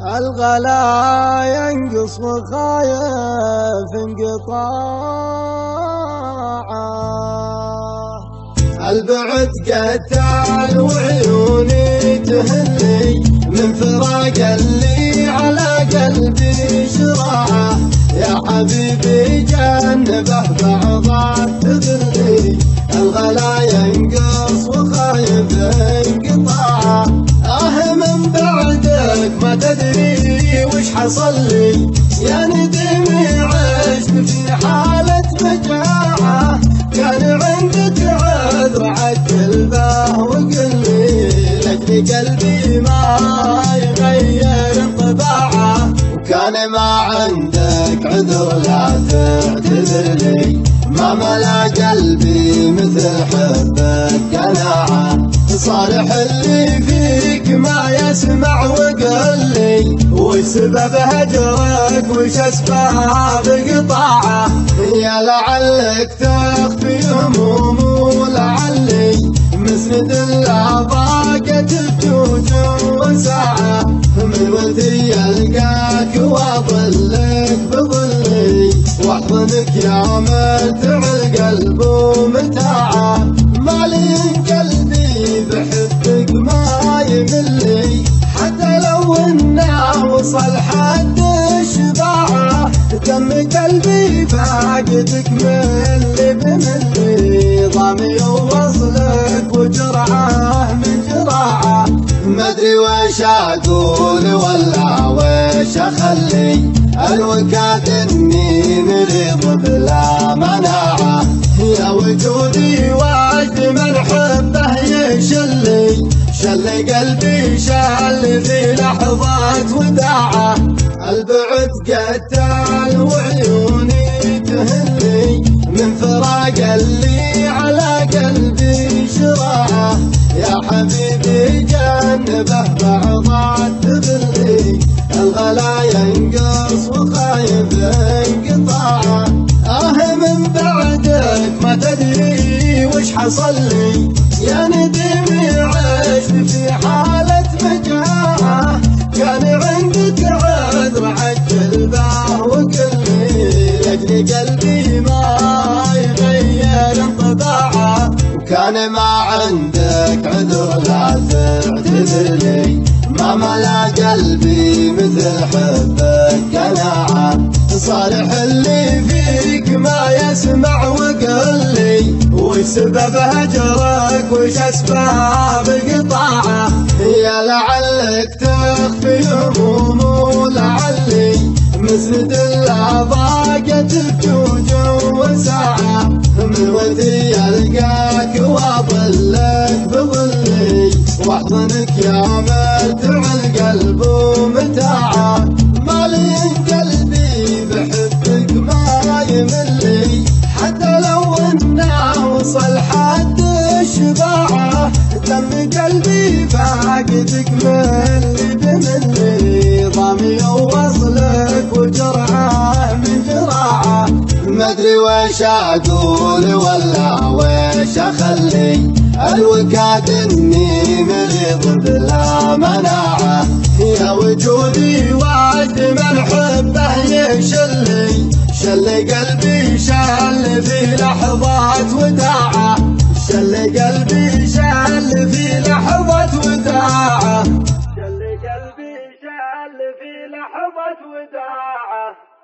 الغلا ينقص وخايف انقطاعه، البعد قتال وعيوني تهلي من فراق اللي على قلبي شراعه. يا حبيبي جنبه بعضات تذلي، الغلا ينقص وخايف انقطاعه. من بعدك ما تدري وش حصل لي، يا ندمي عشت في حالة مجاعة. كان عندك عذر عجل به وقل لي، لأجل قلبي ما يغير انطباعه. وكان ما عندك عذر لا تعتذر لي، ما ملا قلبي مثل حبك قناعة. صالح اللي فيك ما يسمع وقل لي، وش سبب هجرك وش اسباب قطاعه. يا لعلك تخفي هموم ولعلي مسند لا ضاقت بجوج وساعه. من ولدي القاك واظلك بظلي، واحضنك يا متع القلب ومتاعه. مالي قلبي بحبك ما يملي، حتى لو انه وصل حد الشباعه. دم قلبي فاقدك ملي بملي، ضامي ووصلك وجرعه من جراعه. مدري وش اقول ولا وش اخلي، الوكاد اني مريض بلا مناعه. يا وجودي واجد من حبه يشلي، شل قلبي شل في لحظات وداعه. البعد قتال وعيوني تهلي من فراق اللي على قلبي شراعه. يا حبيبي جنبه بعضات تذلي، الغلا ينقص وخايف انقطاعه. من بعدك ما تدري وش حصل لي، يا ندمي عشت في حالة مجاعة. كان عندك عذر عجل به وقل لي، لأجل قلبي ما يغير انطباعه. وكان ما عندك عذر لا تعتذر لي، ما ملا قلبي مثل حبك قناعه. صالح اللي فيك ما يسمع وقل لي، وش سبب هجرك وش اسباب قطاعه. يا لعلك تخفي هموم ولعلي مسند لا ضاقت بجوج وساعه. من ودي القاك واظلك بظلي، واحضنك يا متع القلب ومتاعه. مالي قلبي بحبك ما يملي، حتى لو انه وصل حد الشباعه. دم قلبي فاقدك ملي بملي، ضامي ووصلك وجرعه من جراعه. مدري وش اقول ولا وش اخلي، الوكاد اني مريض بلا مناعه. يا وجودي واجد من حبه يشلي، شل قلبي شل في لحظات وداعه. شل قلبي شل في لحظة وداعه، شل قلبي شل في لحظة وداعه.